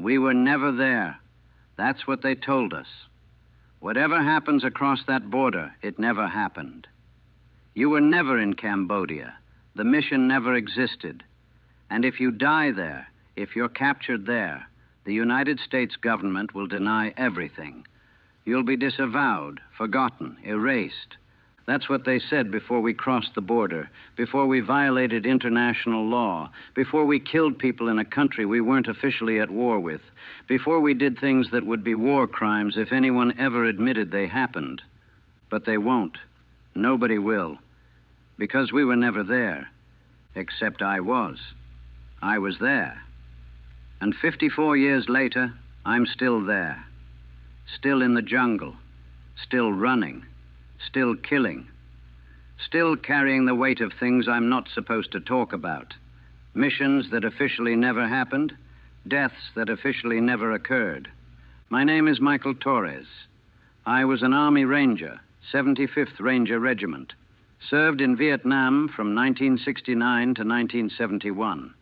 We were never there. That's what they told us. Whatever happens across that border, it never happened. You were never in Cambodia. The mission never existed. And if you die there, if you're captured there, the United States government will deny everything. You'll be disavowed, forgotten, erased. That's what they said before we crossed the border, before we violated international law, before we killed people in a country we weren't officially at war with, before we did things that would be war crimes if anyone ever admitted they happened. But they won't. Nobody will. Because we were never there. Except I was. I was there. And 54 years later, I'm still there. Still in the jungle. Still running. Still killing. Still carrying the weight of things I'm not supposed to talk about. Missions that officially never happened. Deaths that officially never occurred. My name is Michael Torres. I was an Army Ranger, 75th Ranger Regiment. Served in Vietnam from 1969 to 1971.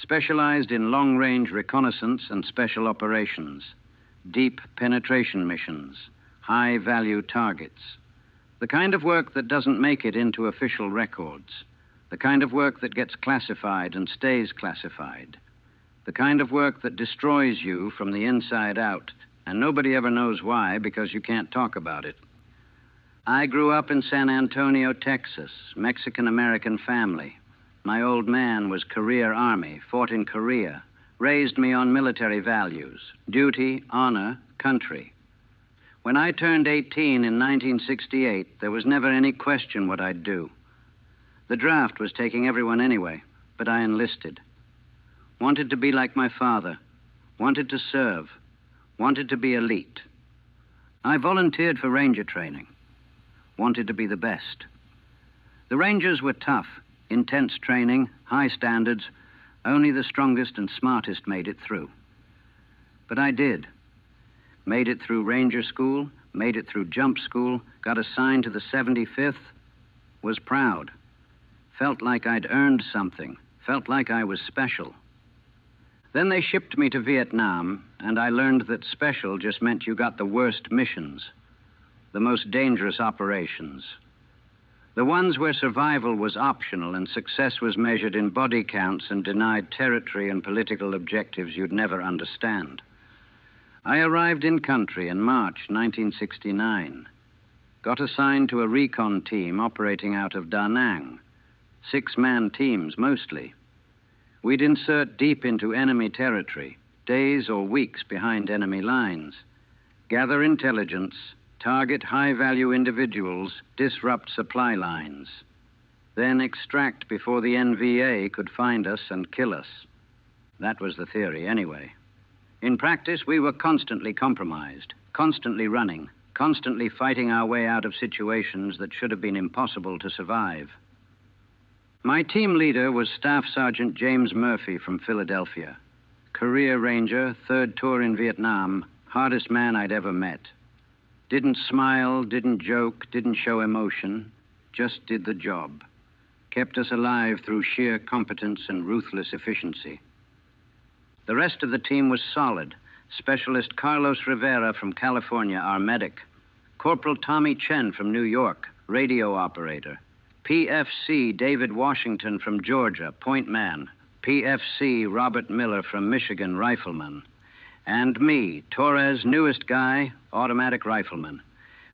Specialized in long-range reconnaissance and special operations. Deep penetration missions. High-value targets. The kind of work that doesn't make it into official records. The kind of work that gets classified and stays classified. The kind of work that destroys you from the inside out, and nobody ever knows why because you can't talk about it. I grew up in San Antonio, Texas, Mexican-American family. My old man was career Army, fought in Korea, raised me on military values, duty, honor, country. When I turned 18 in 1968, there was never any question what I'd do. The draft was taking everyone anyway, but I enlisted. Wanted to be like my father, wanted to serve, wanted to be elite. I volunteered for Ranger training, wanted to be the best. The Rangers were tough, intense training, high standards. Only the strongest and smartest made it through. But I did. Made it through Ranger School, made it through Jump School, got assigned to the 75th, was proud. Felt like I'd earned something, felt like I was special. Then they shipped me to Vietnam, and I learned that special just meant you got the worst missions, the most dangerous operations. The ones where survival was optional and success was measured in body counts and denied territory and political objectives you'd never understand. I arrived in country in March 1969. Got assigned to a recon team operating out of Da Nang. 6-man teams, mostly. We'd insert deep into enemy territory, days or weeks behind enemy lines, gather intelligence, target high-value individuals, disrupt supply lines, then extract before the NVA could find us and kill us. That was the theory, anyway. In practice, we were constantly compromised, constantly running, constantly fighting our way out of situations that should have been impossible to survive. My team leader was Staff Sergeant James Murphy from Philadelphia. Career Ranger, 3rd tour in Vietnam, hardest man I'd ever met. Didn't smile, didn't joke, didn't show emotion, just did the job. Kept us alive through sheer competence and ruthless efficiency. The rest of the team was solid. Specialist Carlos Rivera from California, our medic. Corporal Tommy Chen from New York, radio operator. PFC David Washington from Georgia, point man. PFC Robert Miller from Michigan, rifleman. And me, Torres' newest guy, automatic rifleman.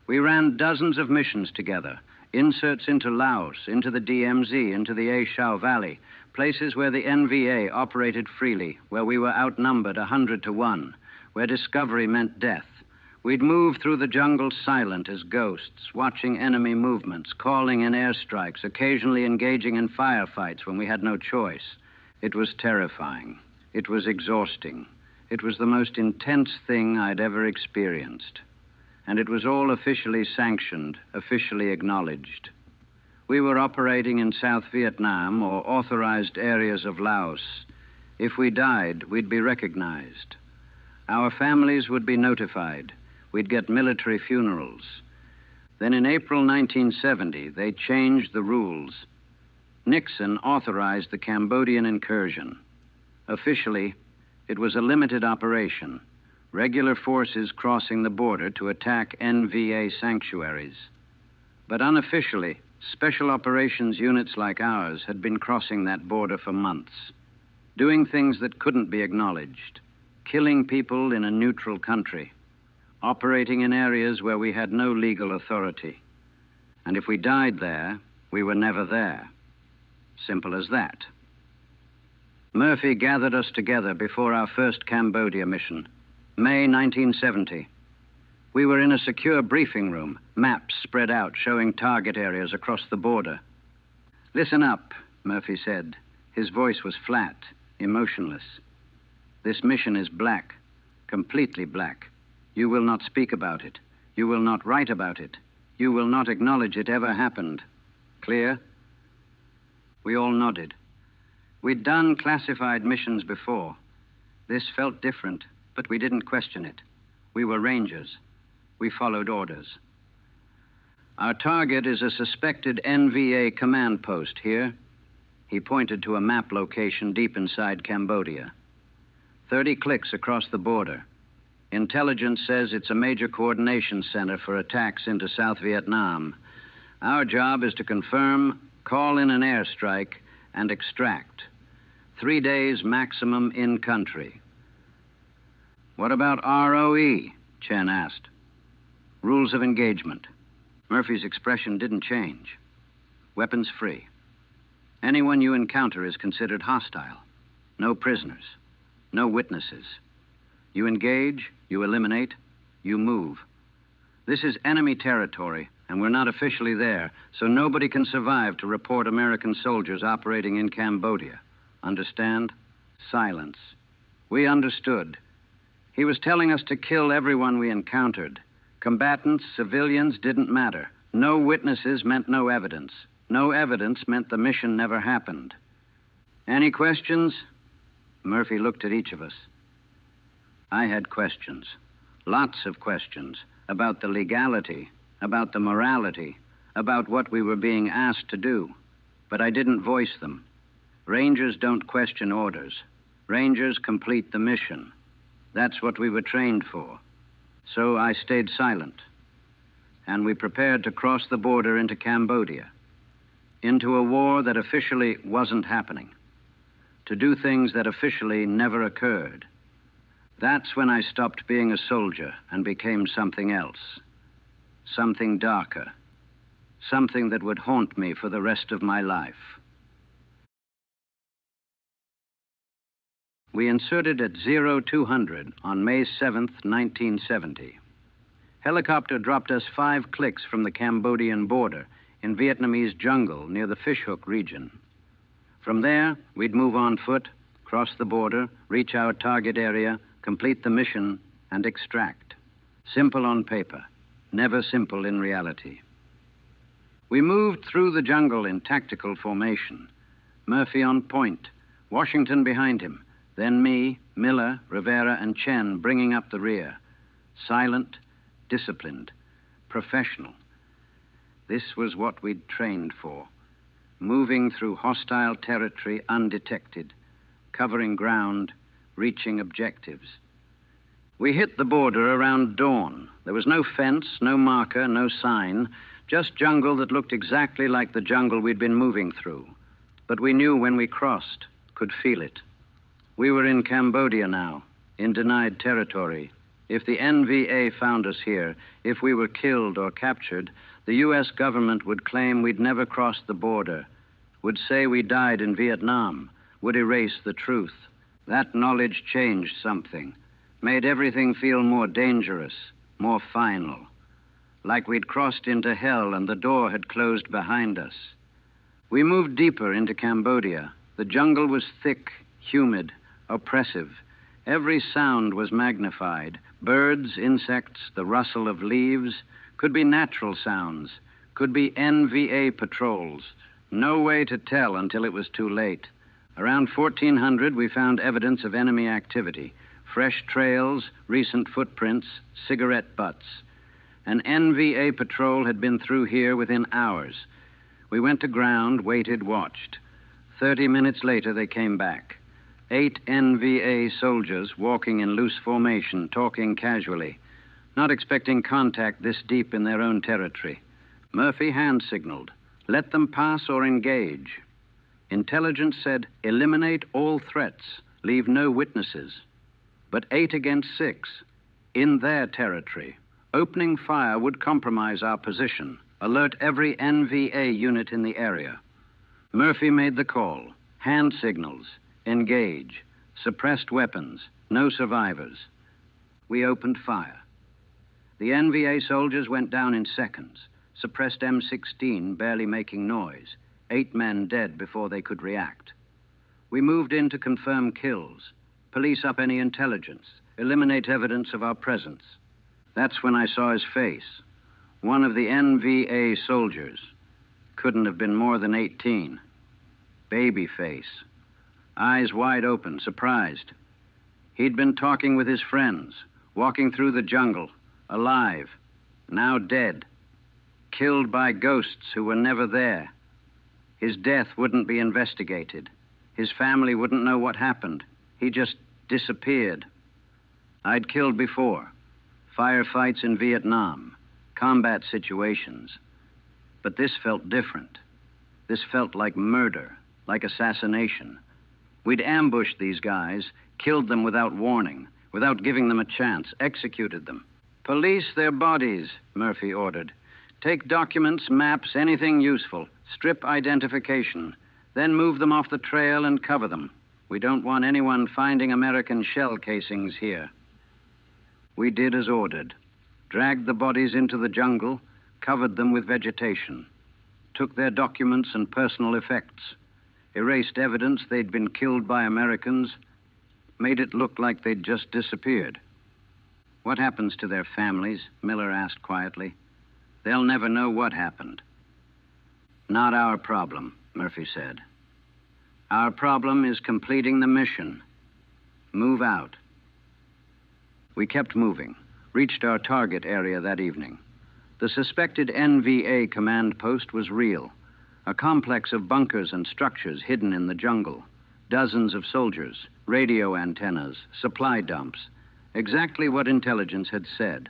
We ran dozens of missions together. Inserts into Laos, into the DMZ, into the A Shau Valley. Places where the NVA operated freely, where we were outnumbered 100 to 1, where discovery meant death. We'd move through the jungle silent as ghosts, watching enemy movements, calling in airstrikes, occasionally engaging in firefights when we had no choice. It was terrifying. It was exhausting. It was the most intense thing I'd ever experienced. And it was all officially sanctioned, officially acknowledged. We were operating in South Vietnam or authorized areas of Laos. If we died, we'd be recognized. Our families would be notified. We'd get military funerals. Then in April 1970, they changed the rules. Nixon authorized the Cambodian incursion. Officially, It was a limited operation, regular forces crossing the border to attack NVA sanctuaries. But unofficially, special operations units like ours had been crossing that border for months, doing things that couldn't be acknowledged, killing people in a neutral country, operating in areas where we had no legal authority. And if we died there, we were never there. Simple as that. Murphy gathered us together before our first Cambodia mission, May 1970. We were in a secure briefing room, maps spread out showing target areas across the border. "Listen up," Murphy said. His voice was flat, emotionless. "This mission is black, completely black. You will not speak about it. You will not write about it. You will not acknowledge it ever happened. Clear?" We all nodded. We'd done classified missions before. This felt different, but we didn't question it. We were rangers. We followed orders. "Our target is a suspected NVA command post here." He pointed to a map location deep inside Cambodia. 30 clicks across the border. Intelligence says it's a major coordination center for attacks into South Vietnam. Our job is to confirm, call in an airstrike, and extract. 3 days maximum in country. "What about ROE?" Chen asked. "Rules of engagement." Murphy's expression didn't change. "Weapons free. Anyone you encounter is considered hostile. No prisoners. No witnesses. You engage, you eliminate, you move. This is enemy territory, and we're not officially there, so nobody can survive to report American soldiers operating in Cambodia. Understand? Silence." We understood. He was telling us to kill everyone we encountered. Combatants, civilians, didn't matter. No witnesses meant no evidence. No evidence meant the mission never happened. "Any questions?" Murphy looked at each of us. I had questions. Lots of questions about the legality, about the morality, about what we were being asked to do. But I didn't voice them. Rangers don't question orders. Rangers complete the mission. That's what we were trained for. So I stayed silent. And we prepared to cross the border into Cambodia, into a war that officially wasn't happening, to do things that officially never occurred. That's when I stopped being a soldier and became something else, something darker, something that would haunt me for the rest of my life. We inserted at 0200 on May 7th, 1970. Helicopter dropped us 5 clicks from the Cambodian border in Vietnamese jungle near the Fishhook region. From there, we'd move on foot, cross the border, reach our target area, complete the mission, and extract. Simple on paper, never simple in reality. We moved through the jungle in tactical formation. Murphy on point, Washington behind him, then me, Miller, Rivera, and Chen bringing up the rear. Silent, disciplined, professional. This was what we'd trained for. Moving through hostile territory undetected, covering ground, reaching objectives. We hit the border around dawn. There was no fence, no marker, no sign, just jungle that looked exactly like the jungle we'd been moving through. But we knew when we crossed, could feel it. We were in Cambodia now, in denied territory. If the NVA found us here, if we were killed or captured, the U.S. government would claim we'd never crossed the border, would say we died in Vietnam, would erase the truth. That knowledge changed something, made everything feel more dangerous, more final, like we'd crossed into hell and the door had closed behind us. We moved deeper into Cambodia. The jungle was thick, humid, oppressive. Every sound was magnified. Birds, insects, the rustle of leaves, could be natural sounds, could be NVA patrols. No way to tell until it was too late. Around 1400, we found evidence of enemy activity. Fresh trails, recent footprints, cigarette butts. An NVA patrol had been through here within hours. We went to ground, waited, watched. 30 minutes later, they came back. 8 NVA soldiers walking in loose formation, talking casually, not expecting contact this deep in their own territory. Murphy hand signaled, let them pass or engage. Intelligence said, eliminate all threats, leave no witnesses. But 8 against 6, in their territory, opening fire would compromise our position, alert every NVA unit in the area. Murphy made the call, hand signals, engage, suppressed weapons, no survivors. We opened fire. The NVA soldiers went down in seconds, suppressed M16 barely making noise, 8 men dead before they could react. We moved in to confirm kills, police up any intelligence, eliminate evidence of our presence. That's when I saw his face. One of the NVA soldiers. Couldn't have been more than 18. Baby face. Eyes wide open, surprised. He'd been talking with his friends, walking through the jungle, alive, now dead, killed by ghosts who were never there. His death wouldn't be investigated. His family wouldn't know what happened. He just disappeared. I'd killed before. Firefights in Vietnam, combat situations. But this felt different. This felt like murder, like assassination. We'd ambushed these guys, killed them without warning, without giving them a chance, executed them. Police their bodies, Murphy ordered. Take documents, maps, anything useful. Strip identification. Then move them off the trail and cover them. We don't want anyone finding American shell casings here. We did as ordered. Dragged the bodies into the jungle, covered them with vegetation. Took their documents and personal effects. Erased evidence they'd been killed by Americans. Made it look like they'd just disappeared. What happens to their families? Miller asked quietly. They'll never know what happened. Not our problem, Murphy said. Our problem is completing the mission. Move out. We kept moving, reached our target area that evening. The suspected NVA command post was real, a complex of bunkers and structures hidden in the jungle, dozens of soldiers, radio antennas, supply dumps, exactly what intelligence had said.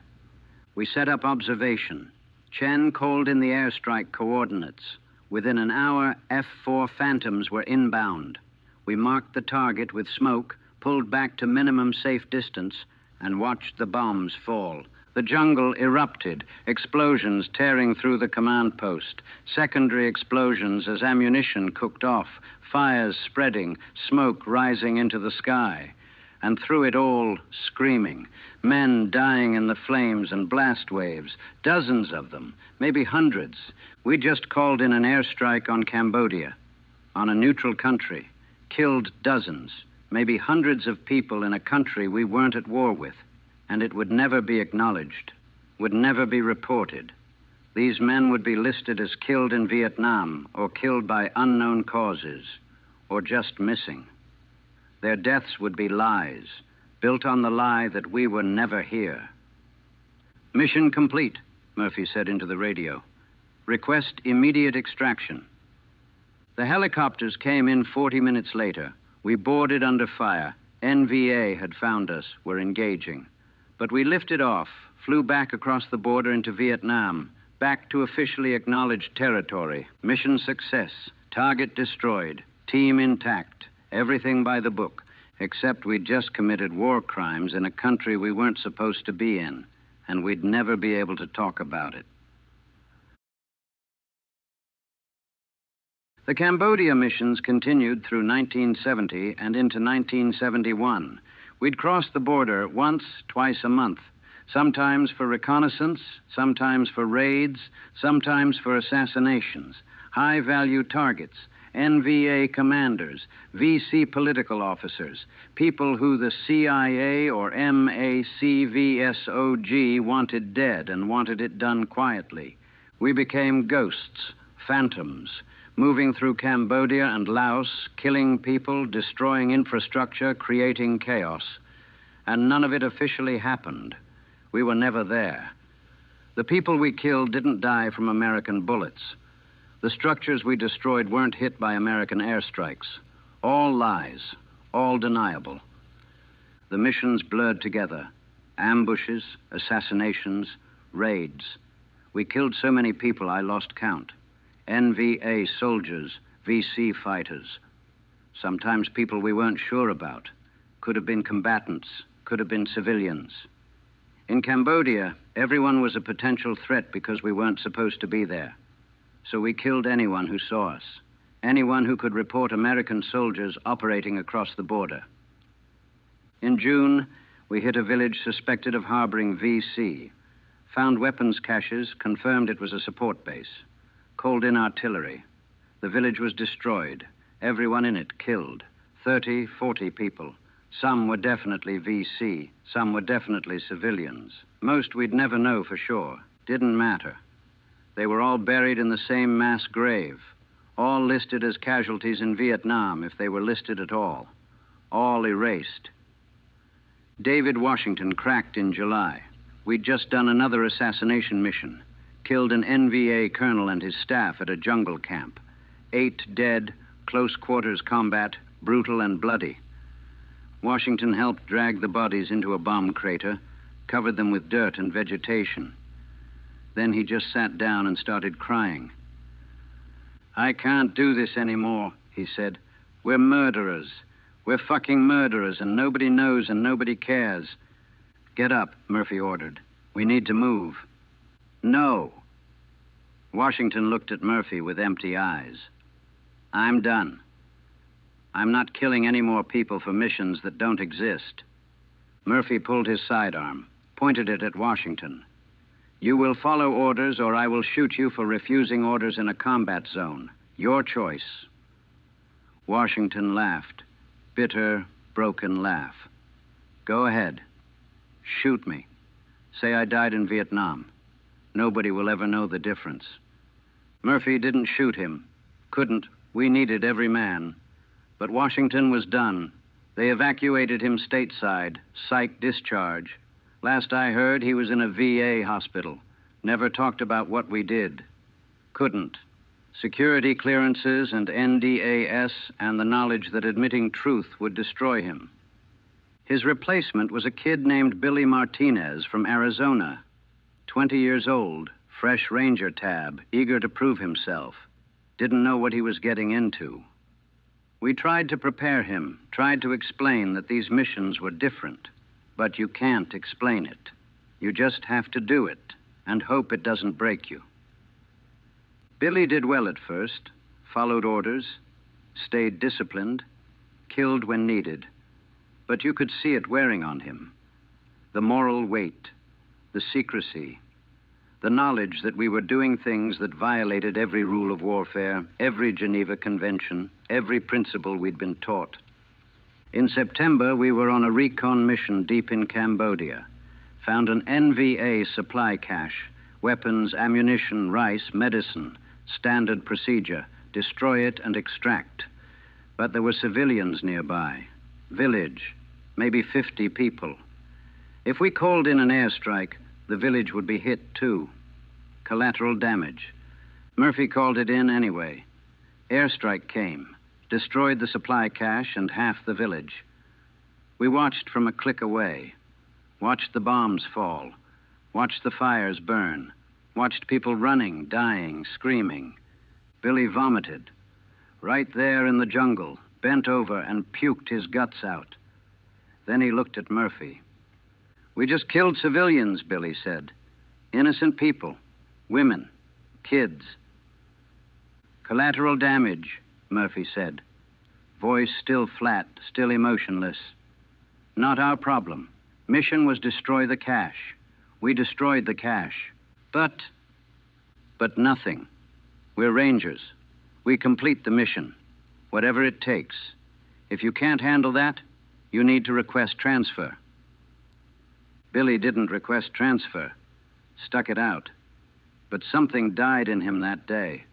We set up observation. Chen called in the airstrike coordinates. Within an hour, F-4 Phantoms were inbound. We marked the target with smoke, pulled back to minimum safe distance, and watched the bombs fall. The jungle erupted, explosions tearing through the command post, secondary explosions as ammunition cooked off, fires spreading, smoke rising into the sky. And through it all, screaming, men dying in the flames and blast waves, dozens of them, maybe hundreds. We just called in an airstrike on Cambodia, on a neutral country, killed dozens, maybe hundreds of people in a country we weren't at war with, and it would never be acknowledged, would never be reported. These men would be listed as killed in Vietnam or killed by unknown causes, or just missing. Their deaths would be lies, built on the lie that we were never here. Mission complete, Murphy said into the radio. Request immediate extraction. The helicopters came in 40 minutes later. We boarded under fire. NVA had found us, were engaging. But we lifted off, flew back across the border into Vietnam, back to officially acknowledged territory. Mission success, target destroyed, team intact. Everything by the book, except we'd just committed war crimes in a country we weren't supposed to be in, and we'd never be able to talk about it. The Cambodia missions continued through 1970 and into 1971. We'd cross the border once, twice a month, sometimes for reconnaissance, sometimes for raids, sometimes for assassinations, high-value targets, NVA commanders, VC political officers, people who the CIA or MACVSOG wanted dead and wanted it done quietly. We became ghosts, phantoms, moving through Cambodia and Laos, killing people, destroying infrastructure, creating chaos. And none of it officially happened. We were never there. The people we killed didn't die from American bullets. The structures we destroyed weren't hit by American airstrikes. All lies. all deniable. The missions blurred together. Ambushes, assassinations, raids. We killed so many people I lost count. NVA soldiers, VC fighters. Sometimes people we weren't sure about. Could have been combatants, could have been civilians. In Cambodia, everyone was a potential threat because we weren't supposed to be there. So we killed anyone who saw us, anyone who could report American soldiers operating across the border. In June, we hit a village suspected of harboring VC, found weapons caches, confirmed it was a support base, called in artillery. The village was destroyed, everyone in it killed, 30, 40 people. Some were definitely VC, some were definitely civilians. Most we'd never know for sure, didn't matter. They were all buried in the same mass grave, all listed as casualties in Vietnam if they were listed at all erased. David Washington cracked in July. We'd just done another assassination mission, killed an NVA colonel and his staff at a jungle camp. 8 dead, close quarters combat, brutal and bloody. Washington helped drag the bodies into a bomb crater, covered them with dirt and vegetation. Then he just sat down and started crying. "I can't do this anymore," he said. "We're murderers. We're fucking murderers, and nobody knows and nobody cares." "Get up," Murphy ordered. "We need to move." "No." Washington looked at Murphy with empty eyes. "I'm done. I'm not killing any more people for missions that don't exist." Murphy pulled his sidearm, pointed it at Washington. "You will follow orders or I will shoot you for refusing orders in a combat zone. Your choice." Washington laughed, bitter, broken laugh. "Go ahead. Shoot me. Say I died in Vietnam. Nobody will ever know the difference." Murphy didn't shoot him. Couldn't. We needed every man. But Washington was done. They evacuated him stateside, psych discharge. Last I heard, he was in a VA hospital. Never talked about what we did. Couldn't. Security clearances and NDAS and the knowledge that admitting truth would destroy him. His replacement was a kid named Billy Martinez from Arizona. 20 years old, fresh Ranger tab, eager to prove himself. Didn't know what he was getting into. We tried to prepare him, tried to explain that these missions were different. But you can't explain it. You just have to do it and hope it doesn't break you. Billy did well at first, followed orders, stayed disciplined, killed when needed. But you could see it wearing on him. The moral weight, the secrecy, the knowledge that we were doing things that violated every rule of warfare, every Geneva Convention, every principle we'd been taught. In September, we were on a recon mission deep in Cambodia. Found an NVA supply cache, weapons, ammunition, rice, medicine, standard procedure, destroy it and extract. But there were civilians nearby. Village, maybe 50 people. If we called in an airstrike, the village would be hit too. Collateral damage. Murphy called it in anyway. Airstrike came, destroyed the supply cache and half the village. We watched from a click away, watched the bombs fall, watched the fires burn, watched people running, dying, screaming. Billy vomited. Right there in the jungle, bent over and puked his guts out. Then he looked at Murphy. "We just killed civilians," Billy said. "Innocent people, women, kids." "Collateral damage," Murphy said. Voice still flat, still emotionless. "Not our problem. Mission was destroy the cache. We destroyed the cache. But nothing. We're Rangers. We complete the mission, whatever it takes. If you can't handle that, you need to request transfer." Billy didn't request transfer, stuck it out. But something died in him that day.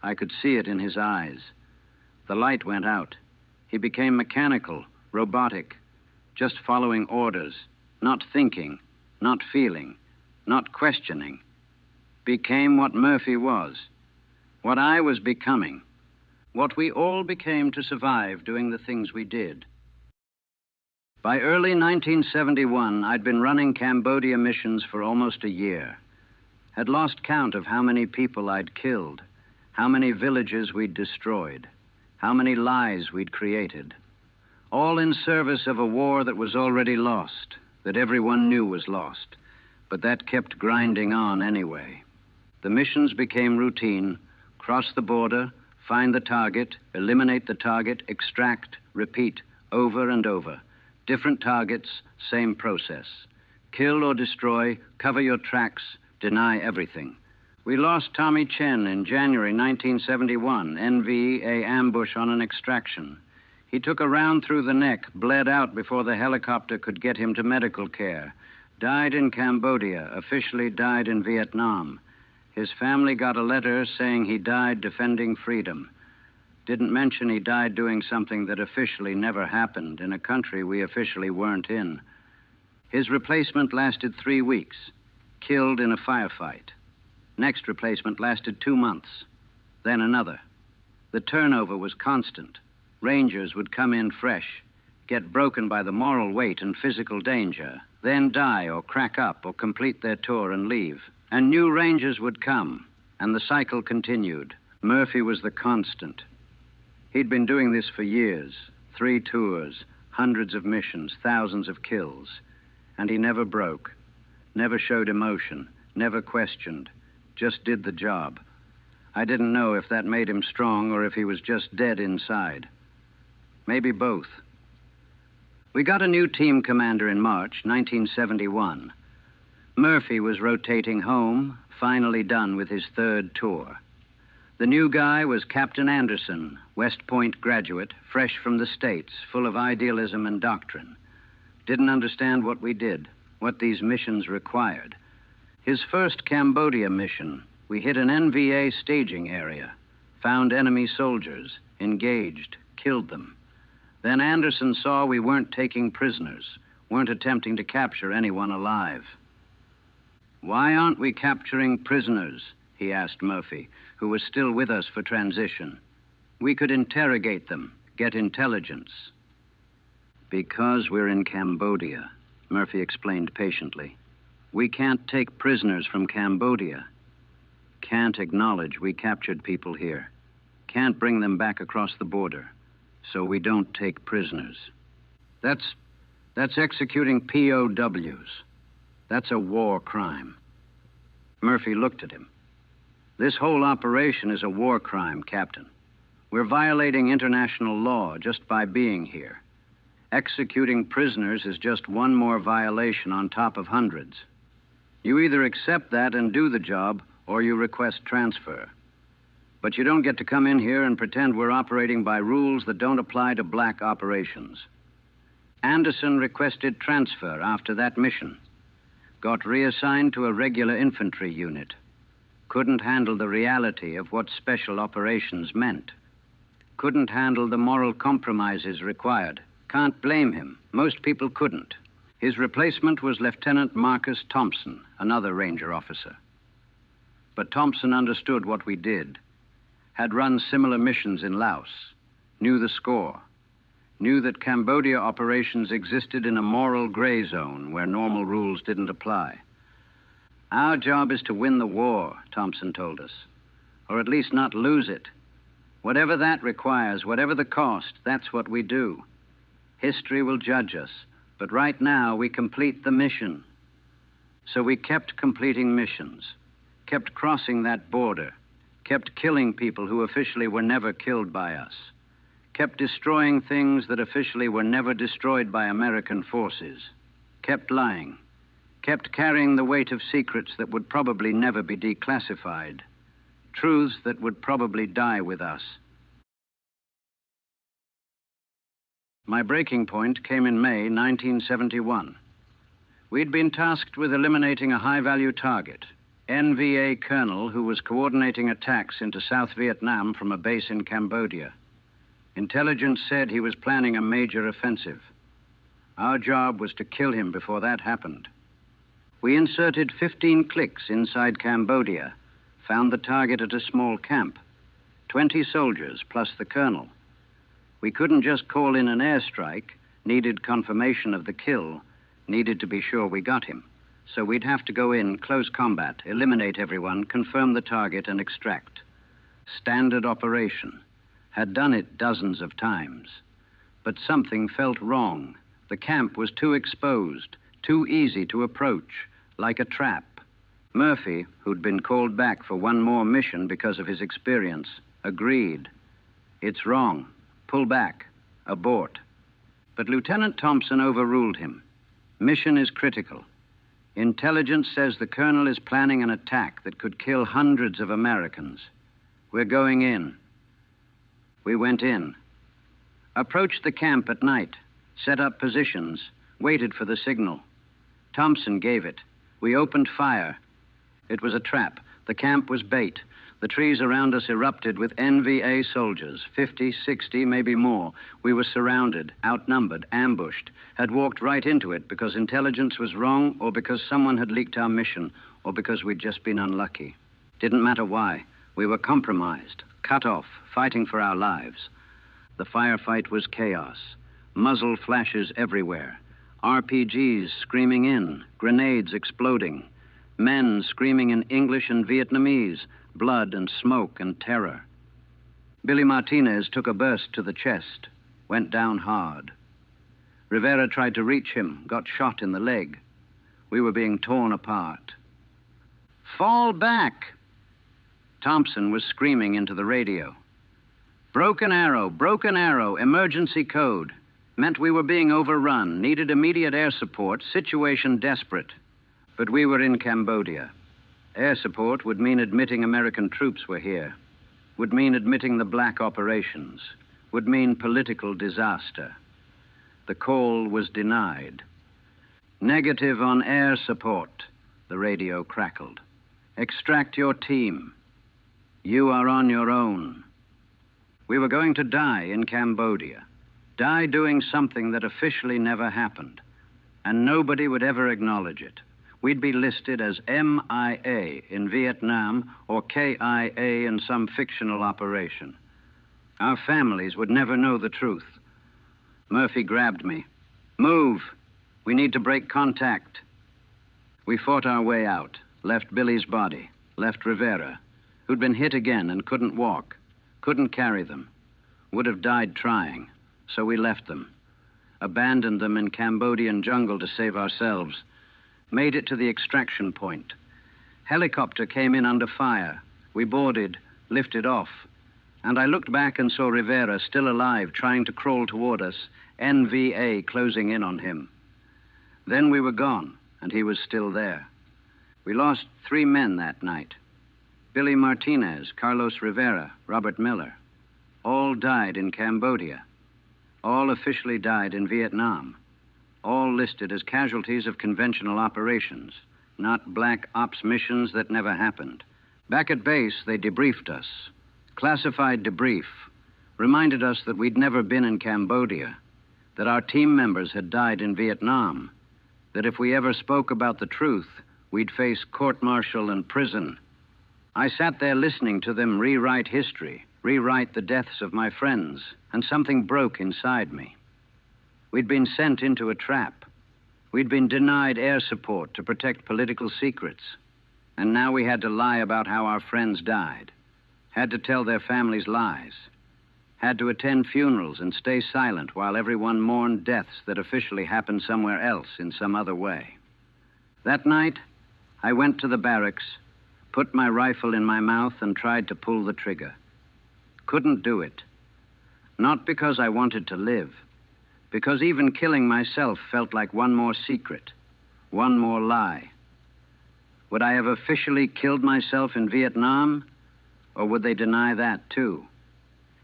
I could see it in his eyes. The light went out. He became mechanical, robotic, just following orders, not thinking, not feeling, not questioning. Became what Murphy was, what I was becoming, what we all became to survive doing the things we did. By early 1971, I'd been running Cambodia missions for almost a year. Had lost count of how many people I'd killed, how many villages we'd destroyed, how many lies we'd created, all in service of a war that was already lost, that everyone knew was lost, but that kept grinding on anyway. The missions became routine: cross the border, find the target, eliminate the target, extract, repeat, over and over. Different targets, same process. Kill or destroy, cover your tracks, deny everything. We lost Tommy Chen in January 1971, NVA ambush on an extraction. He took a round through the neck, bled out before the helicopter could get him to medical care. Died in Cambodia, officially died in Vietnam. His family got a letter saying he died defending freedom. Didn't mention he died doing something that officially never happened in a country we officially weren't in. His replacement lasted 3 weeks, killed in a firefight. Next replacement lasted 2 months, then another. The turnover was constant. Rangers would come in fresh, get broken by the moral weight and physical danger, then die or crack up or complete their tour and leave. And new rangers would come, and the cycle continued. Murphy was the constant. He'd been doing this for years, 3 tours, hundreds of missions, thousands of kills. And he never broke, never showed emotion, never questioned, just did the job. I didn't know if that made him strong or if he was just dead inside. Maybe both. We got a new team commander in March 1971. Murphy was rotating home, finally done with his 3rd tour. The new guy was Captain Anderson, West Point graduate, fresh from the States, full of idealism and doctrine. Didn't understand what we did, what these missions required. His first Cambodia mission, we hit an NVA staging area, found enemy soldiers, engaged, killed them. Then Anderson saw we weren't taking prisoners, weren't attempting to capture anyone alive. "Why aren't we capturing prisoners?" he asked Murphy, who was still with us for transition. "We could interrogate them, get intelligence." "Because we're in Cambodia," Murphy explained patiently. "We can't take prisoners from Cambodia. Can't acknowledge we captured people here. Can't bring them back across the border. So we don't take prisoners. That's executing POWs. That's a war crime." Murphy looked at him. "This whole operation is a war crime, Captain. We're violating international law just by being here. Executing prisoners is just one more violation on top of hundreds. You either accept that and do the job, or you request transfer. But you don't get to come in here and pretend we're operating by rules that don't apply to black operations." Anderson requested transfer after that mission. Got reassigned to a regular infantry unit. Couldn't handle the reality of what special operations meant. Couldn't handle the moral compromises required. Can't blame him. Most people couldn't. His replacement was Lieutenant Marcus Thompson, another Ranger officer. But Thompson understood what we did. Had run similar missions in Laos. Knew the score. Knew that Cambodia operations existed in a moral gray zone where normal rules didn't apply. "Our job is to win the war," Thompson told us, "or at least not lose it. Whatever that requires, whatever the cost, that's what we do. History will judge us, but right now we complete the mission." So we kept completing missions, kept crossing that border, kept killing people who officially were never killed by us, kept destroying things that officially were never destroyed by American forces, kept lying, kept carrying the weight of secrets that would probably never be declassified, truths that would probably die with us. My breaking point came in May 1971. We'd been tasked with eliminating a high-value target, NVA colonel who was coordinating attacks into South Vietnam from a base in Cambodia. Intelligence said he was planning a major offensive. Our job was to kill him before that happened. We inserted 15 clicks inside Cambodia, found the target at a small camp, 20 soldiers plus the colonel. We couldn't just call in an airstrike, needed confirmation of the kill, needed to be sure we got him. So we'd have to go in, close combat, eliminate everyone, confirm the target, and extract. Standard operation. Had done it dozens of times. But something felt wrong. The camp was too exposed, too easy to approach, like a trap. Murphy, who'd been called back for one more mission because of his experience, agreed. It's wrong. Pull back. Abort. But Lieutenant Thompson overruled him. Mission is critical. Intelligence says the colonel is planning an attack that could kill hundreds of Americans. We're going in. We went in. Approached the camp at night, set up positions, waited for the signal. Thompson gave it. We opened fire. It was a trap. The camp was bait. The trees around us erupted with NVA soldiers, 50, 60, maybe more. We were surrounded, outnumbered, ambushed, had walked right into it because intelligence was wrong or because someone had leaked our mission or because we'd just been unlucky. Didn't matter why. We were compromised, cut off, fighting for our lives. The firefight was chaos. Muzzle flashes everywhere. RPGs screaming in, grenades exploding. Men screaming in English and Vietnamese, blood and smoke and terror. Billy Martinez took a burst to the chest, went down hard. Rivera tried to reach him, got shot in the leg. We were being torn apart. Fall back! Thompson was screaming into the radio. Broken arrow, emergency code. Meant we were being overrun, needed immediate air support, situation desperate. But we were in Cambodia. Air support would mean admitting American troops were here, would mean admitting the black operations, would mean political disaster. The call was denied. Negative on air support, the radio crackled. Extract your team. You are on your own. We were going to die in Cambodia, die doing something that officially never happened, and nobody would ever acknowledge it. We'd be listed as MIA in Vietnam or KIA in some fictional operation. Our families would never know the truth. Murphy grabbed me. Move. We need to break contact. We fought our way out, left Billy's body, left Rivera, who'd been hit again and couldn't walk, couldn't carry them, would have died trying, so we left them, abandoned them in Cambodian jungle to save ourselves, made it to the extraction point. Helicopter came in under fire. We boarded, lifted off, and I looked back and saw Rivera still alive, trying to crawl toward us, NVA closing in on him. Then we were gone, and he was still there. We lost 3 men that night. Billy Martinez, Carlos Rivera, Robert Miller. All died in Cambodia. All officially died in Vietnam. All listed as casualties of conventional operations, not black ops missions that never happened. Back at base, they debriefed us. Classified debrief. Reminded us that we'd never been in Cambodia, that our team members had died in Vietnam, that if we ever spoke about the truth, we'd face court-martial and prison. I sat there listening to them rewrite history, rewrite the deaths of my friends, and something broke inside me. We'd been sent into a trap. We'd been denied air support to protect political secrets. And now we had to lie about how our friends died. Had to tell their families lies. Had to attend funerals and stay silent while everyone mourned deaths that officially happened somewhere else in some other way. That night, I went to the barracks, put my rifle in my mouth and tried to pull the trigger. Couldn't do it. Not because I wanted to live, because even killing myself felt like one more secret, one more lie. Would I have officially killed myself in Vietnam, or would they deny that too?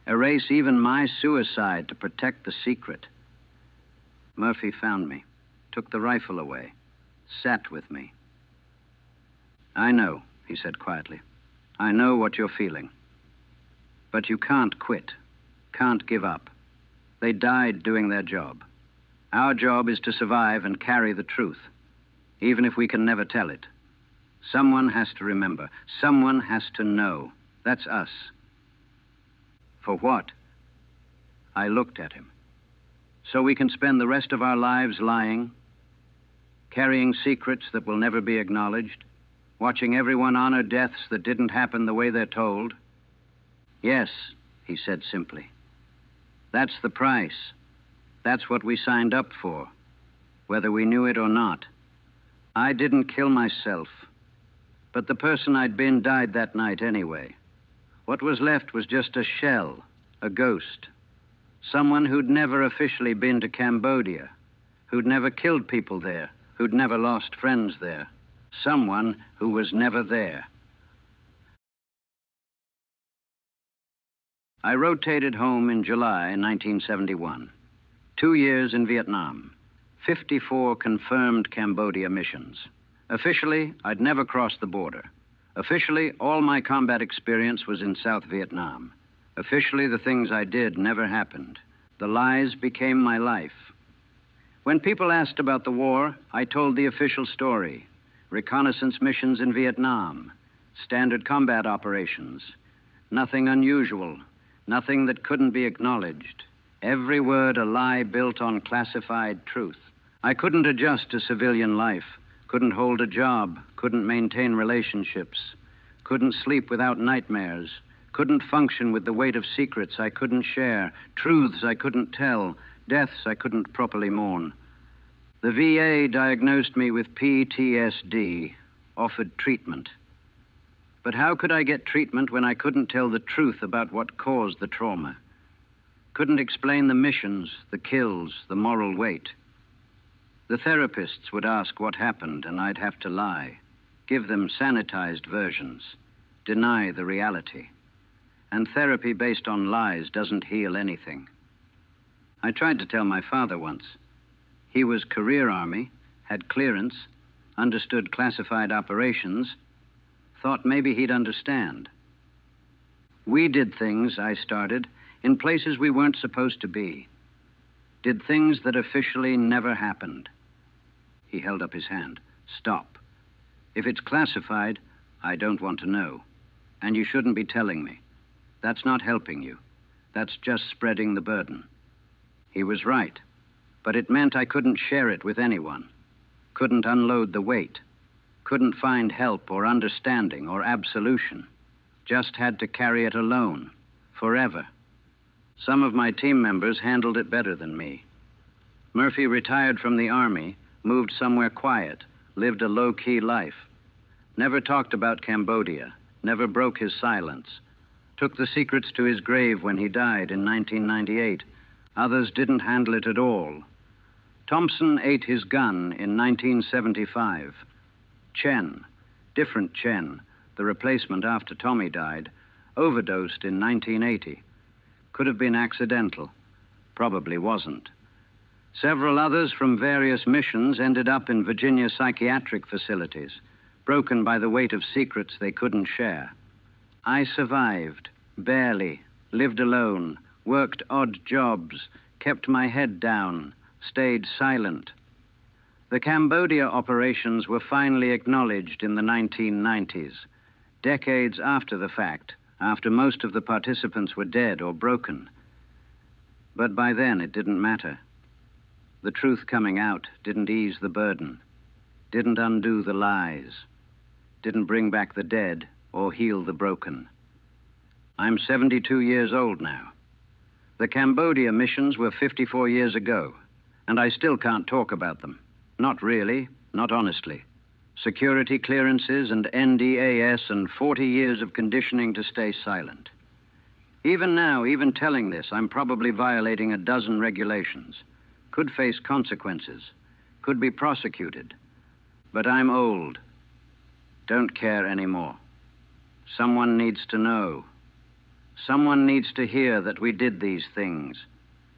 Erase even my suicide to protect the secret? Murphy found me, took the rifle away, sat with me. I know, he said quietly. I know what you're feeling. But you can't quit, can't give up. They died doing their job. Our job is to survive and carry the truth, even if we can never tell it. Someone has to remember. Someone has to know. That's us. For what? I looked at him. So we can spend the rest of our lives lying, carrying secrets that will never be acknowledged, watching everyone honor deaths that didn't happen the way they're told? Yes, he said simply. That's the price. That's what we signed up for, whether we knew it or not. I didn't kill myself, but the person I'd been died that night anyway. What was left was just a shell, a ghost. Someone who'd never officially been to Cambodia, who'd never killed people there, who'd never lost friends there. Someone who was never there. I rotated home in July 1971. 2 years in Vietnam. 54 confirmed Cambodia missions. Officially, I'd never crossed the border. Officially, all my combat experience was in South Vietnam. Officially, the things I did never happened. The lies became my life. When people asked about the war, I told the official story. Reconnaissance missions in Vietnam, standard combat operations. Nothing unusual, nothing that couldn't be acknowledged. Every word a lie built on classified truth. I couldn't adjust to civilian life, couldn't hold a job, couldn't maintain relationships, couldn't sleep without nightmares, couldn't function with the weight of secrets I couldn't share, truths I couldn't tell, deaths I couldn't properly mourn. The VA diagnosed me with PTSD, offered treatment. But how could I get treatment when I couldn't tell the truth about what caused the trauma? Couldn't explain the missions, the kills, the moral weight. The therapists would ask what happened, and I'd have to lie, give them sanitized versions, deny the reality. And therapy based on lies doesn't heal anything. I tried to tell my father once. He was career Army, had clearance, understood classified operations, thought maybe he'd understand. We did things, I started, in places we weren't supposed to be. Did things that officially never happened. He held up his hand. Stop. If it's classified, I don't want to know. And you shouldn't be telling me. That's not helping you. That's just spreading the burden. He was right. But it meant I couldn't share it with anyone. Couldn't unload the weight. Couldn't find help or understanding or absolution. Just had to carry it alone. Forever. Some of my team members handled it better than me. Murphy retired from the Army, moved somewhere quiet, lived a low-key life. Never talked about Cambodia, never broke his silence. Took the secrets to his grave when he died in 1998. Others didn't handle it at all. Thompson ate his gun in 1975. Chen, different Chen, the replacement after Tommy died, overdosed in 1980. Could have been accidental. Probably wasn't. Several others from various missions ended up in Virginia psychiatric facilities, broken by the weight of secrets they couldn't share. I survived, barely, lived alone, worked odd jobs, kept my head down, stayed silent. The Cambodia operations were finally acknowledged in the 1990s, decades after the fact, after most of the participants were dead or broken. But by then it didn't matter. The truth coming out didn't ease the burden, didn't undo the lies, didn't bring back the dead or heal the broken. I'm 72 years old now. The Cambodia missions were 54 years ago, and I still can't talk about them. Not really, not honestly. Security clearances and NDAS and 40 years of conditioning to stay silent. Even now, even telling this, I'm probably violating a dozen regulations. Could face consequences. Could be prosecuted. But I'm old. Don't care anymore. Someone needs to know. Someone needs to hear that we did these things.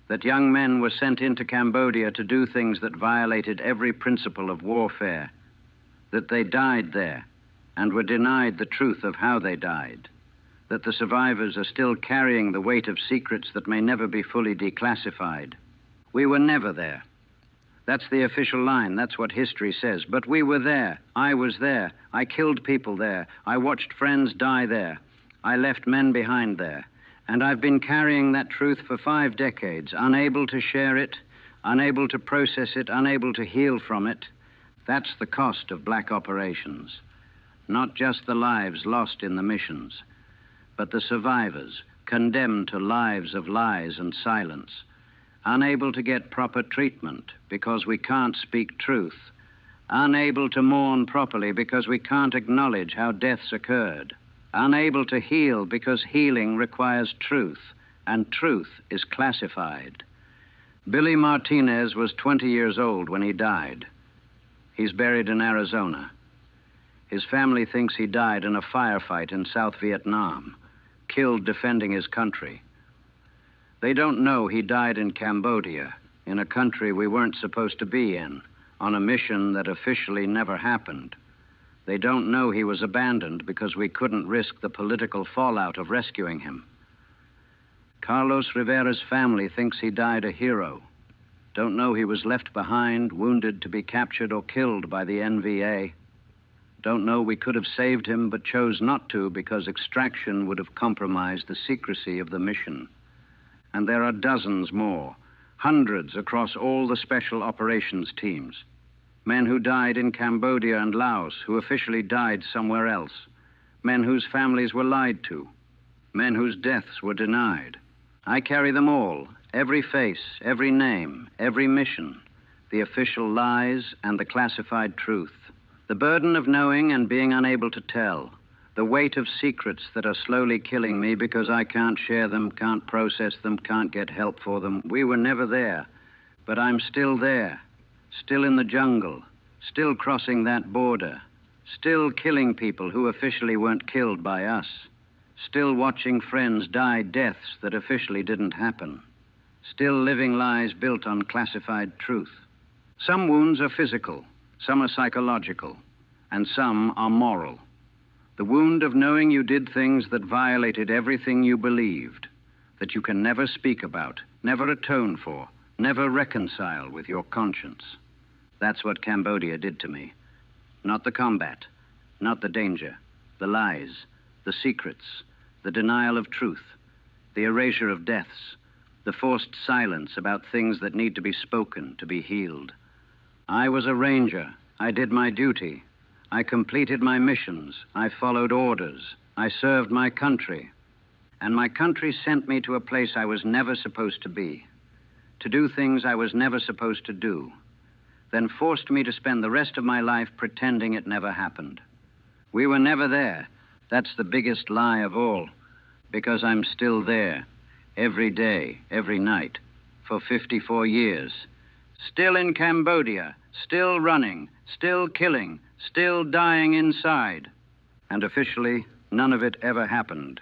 That young men were sent into Cambodia to do things that violated every principle of warfare. That they died there and were denied the truth of how they died. That the survivors are still carrying the weight of secrets that may never be fully declassified. We were never there. That's the official line. That's what history says. But we were there. I was there. I killed people there. I watched friends die there. I left men behind there. And I've been carrying that truth for 5 decades, unable to share it, unable to process it, unable to heal from it. That's the cost of black operations. Not just the lives lost in the missions, but the survivors, condemned to lives of lies and silence, unable to get proper treatment because we can't speak truth, unable to mourn properly because we can't acknowledge how deaths occurred, unable to heal because healing requires truth, and truth is classified. Billy Martinez was 20 years old when he died. He's buried in Arizona. His family thinks he died in a firefight in South Vietnam, killed defending his country. They don't know he died in Cambodia, in a country we weren't supposed to be in, on a mission that officially never happened. They don't know he was abandoned because we couldn't risk the political fallout of rescuing him. Carlos Rivera's family thinks he died a hero. Don't know he was left behind, wounded to be captured or killed by the NVA. Don't know we could have saved him but chose not to because extraction would have compromised the secrecy of the mission. And there are dozens more, hundreds across all the special operations teams. Men who died in Cambodia and Laos, who officially died somewhere else. Men whose families were lied to. Men whose deaths were denied. I carry them all, every face, every name, every mission, the official lies and the classified truth. The burden of knowing and being unable to tell. The weight of secrets that are slowly killing me because I can't share them, can't process them, can't get help for them. We were never there, but I'm still there, still in the jungle, still crossing that border, still killing people who officially weren't killed by us, still watching friends die deaths that officially didn't happen, still living lies built on classified truth. Some wounds are physical, some are psychological, and some are moral. The wound of knowing you did things that violated everything you believed, that you can never speak about, never atone for, never reconcile with your conscience. That's what Cambodia did to me. Not the combat, not the danger, the lies, the secrets, the denial of truth, the erasure of deaths, the forced silence about things that need to be spoken, to be healed. I was a ranger. I did my duty. I completed my missions. I followed orders. I served my country. And my country sent me to a place I was never supposed to be, to do things I was never supposed to do, then forced me to spend the rest of my life pretending it never happened. We were never there. That's the biggest lie of all, because I'm still there, every day, every night, for 54 years. Still in Cambodia, still running, still killing, still dying inside. And officially, none of it ever happened.